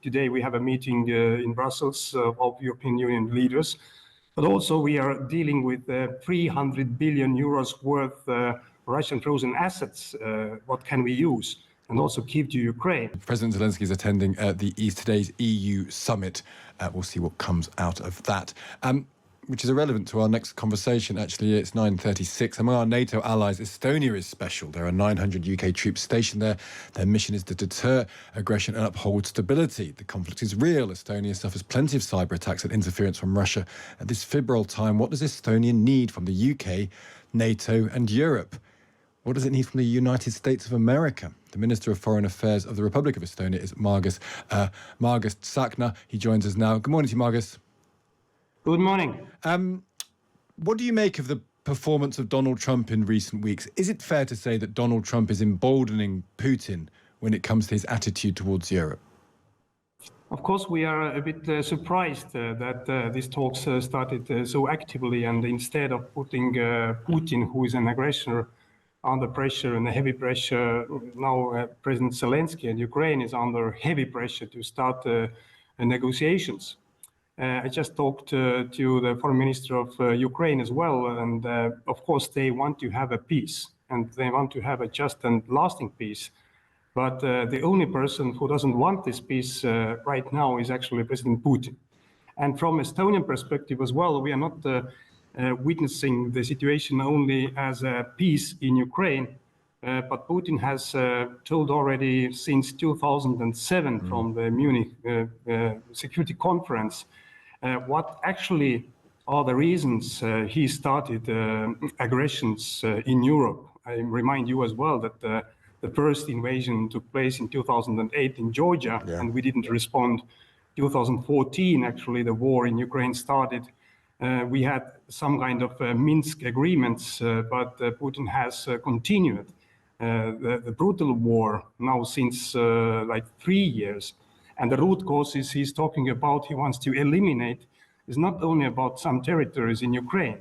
today we have a meeting in Brussels of European Union leaders, but also we are dealing with 300 billion euros worth Russian frozen assets. What can we use? And also give to Ukraine. President Zelensky is attending today's EU summit. We'll see what comes out of that. Which is irrelevant to our next conversation, actually. It's 9:36. Among our NATO allies, Estonia is special. There are 900 UK troops stationed there. Their mission is to deter aggression and uphold stability. The conflict is real. Estonia suffers plenty of cyber attacks and interference from Russia. At this febrile time, what does Estonia need from the UK, NATO and Europe? What does it need from the United States of America? The Minister of Foreign Affairs of the Republic of Estonia is Margus Tsahkna. He joins us now. Good morning to you, Margus. Good morning. What do you make of the performance of Donald Trump in recent weeks? Is it fair to say that Donald Trump is emboldening Putin when it comes to his attitude towards Europe? Of course, we are a bit surprised that these talks started so actively, and instead of putting Putin, who is an aggressor, under pressure and heavy pressure, now President Zelensky and Ukraine is under heavy pressure to start negotiations. I just talked to the foreign minister of Ukraine as well, and of course they want to have a peace, and they want to have a just and lasting peace. But the only person who doesn't want this peace right now is actually President Putin. And from Estonian perspective as well, we are not witnessing the situation only as a peace in Ukraine, but Putin has told already since 2007 from the Munich Security Conference what actually are the reasons he started aggressions in Europe. I remind you as well that the first invasion took place in 2008 in Georgia, and we didn't respond. 2014, actually, the war in Ukraine started. We had some kind of Minsk agreements, but Putin has continued the brutal war now since like 3 years. And the root causes he's talking about, he wants to eliminate, is not only about some territories in Ukraine,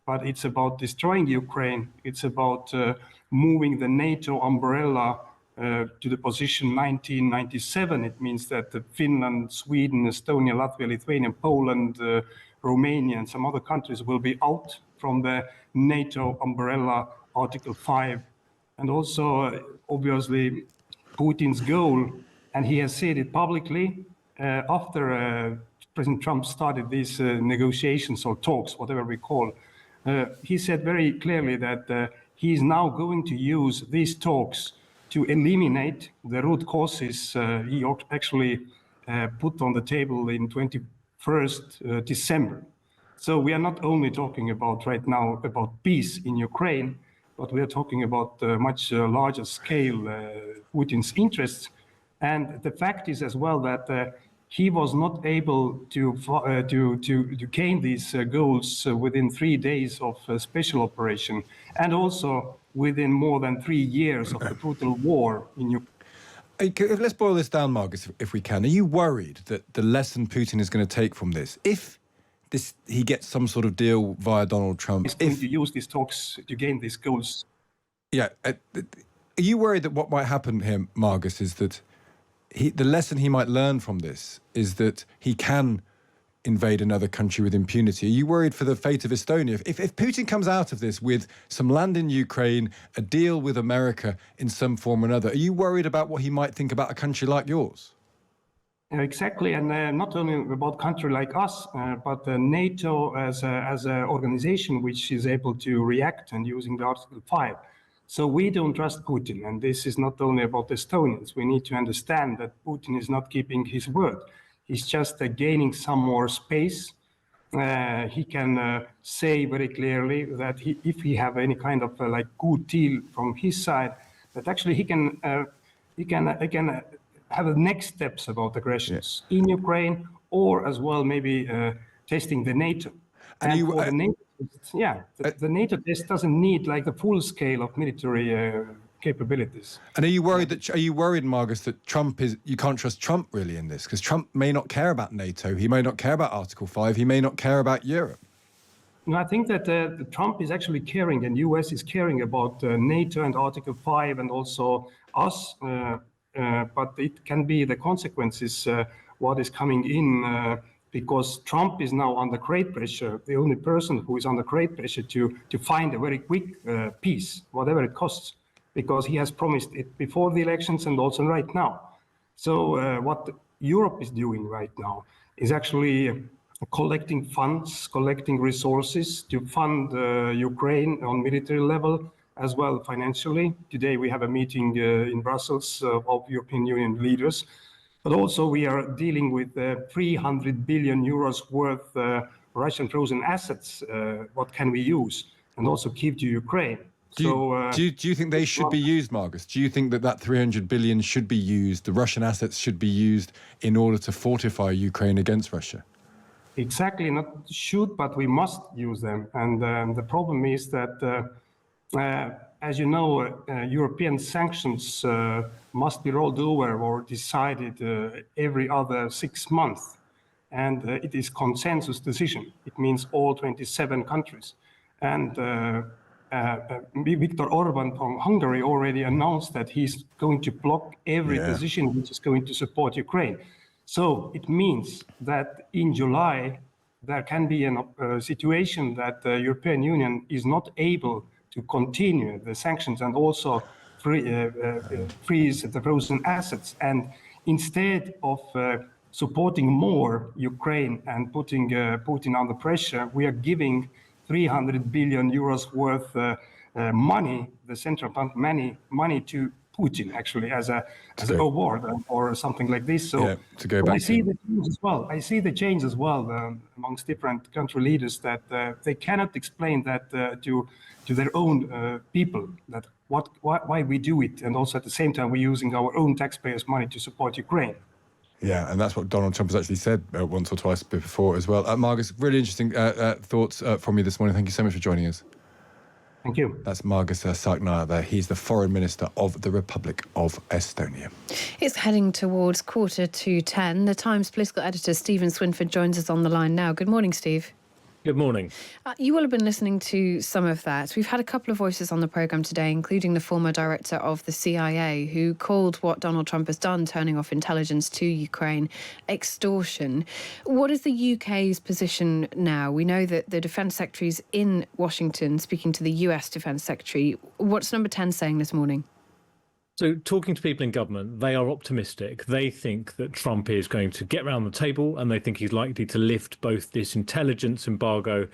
but it's about destroying Ukraine. It's about moving the NATO umbrella to the position 1997. It means that Finland, Sweden, Estonia, Latvia, Lithuania, Poland, Romania, and some other countries will be out from the NATO umbrella, Article 5. And also, obviously, Putin's goal, and he has said it publicly, after President Trump started these negotiations or talks, whatever we call, he said very clearly that he is now going to use these talks to eliminate the root causes he actually put on the table in 21st December. So we are not only talking about right now about peace in Ukraine, but we are talking about much larger scale Putin's interests. And the fact is as well that he was not able to gain these goals within 3 days of a special operation, and also within more than 3 years of the brutal war in Ukraine. Let's boil this down, Margus, if we can. Are you worried that the lesson Putin is going to take from this, if he gets some sort of deal via Donald Trump, he's going to use these talks to gain these goals? Yeah. Are you worried that what might happen here, Margus, is that the lesson he might learn from this is that he can invade another country with impunity? Are you worried for the fate of Estonia? If Putin comes out of this with some land in Ukraine, a deal with America in some form or another, are you worried about what he might think about a country like yours? Exactly, and not only about a country like us, but NATO as an organization which is able to react and using the Article 5. So we don't trust Putin, and this is not only about Estonians. We need to understand that Putin is not keeping his word. He's just gaining some more space. He can say very clearly that if he have any kind of like good deal from his side, that actually he can have the next steps about aggressions in Ukraine, or as well maybe testing the NATO. The NATO test doesn't need like the full scale of military capabilities. And are you worried, Margus, that you can't trust Trump really in this? Because Trump may not care about NATO, he may not care about Article 5, he may not care about Europe. No, I think that Trump is actually caring, and US is caring about NATO and Article 5 and also us, but it can be the consequences what is coming in, because Trump is now under great pressure, the only person who is under great pressure to find a very quick peace, whatever it costs, because he has promised it before the elections and also right now. So what Europe is doing right now is actually collecting funds, collecting resources to fund Ukraine on military level as well financially. Today we have a meeting in Brussels of European Union leaders, but also we are dealing with 300 billion euros worth Russian frozen assets. What can we use and also give to Ukraine? Do you think they should be used, Margus? Do you think that 300 billion should be used, the Russian assets should be used in order to fortify Ukraine against Russia? Exactly, not should, but we must use them. And the problem is that, as you know, European sanctions must be rolled over or decided every other 6 months. And it is consensus decision. It means all 27 countries. And Viktor Orban from Hungary already announced that he's going to block every decision which is going to support Ukraine. So it means that in July, there can be a situation that the European Union is not able to continue the sanctions and also freeze the frozen assets. And instead of supporting more Ukraine and putting Putin under pressure, we are giving 300 billion euros worth money, the central bank money to Putin actually as a reward or something like this. So to go back I see the change as well. I see the change as well amongst different country leaders that they cannot explain that to their own people that why we do it, and also at the same time we're using our own taxpayers' money to support Ukraine. Yeah, and that's what Donald Trump has actually said once or twice before as well. Margus, really interesting thoughts from you this morning. Thank you so much for joining us. Thank you. That's Margus Tsahkna there. He's the Foreign Minister of the Republic of Estonia. It's heading towards 9:45. The Times political editor Stephen Swinford joins us on the line now. Good morning, Steve. Good morning. You will have been listening to some of that. We've had a couple of voices on the programme today, including the former director of the CIA, who called what Donald Trump has done, turning off intelligence to Ukraine, extortion. What is the UK's position now? We know that the Defence Secretary's in Washington speaking to the US Defence Secretary. What's Number 10 saying this morning? So talking to people in government, they are optimistic. They think that Trump is going to get around the table and they think he's likely to lift both this intelligence embargo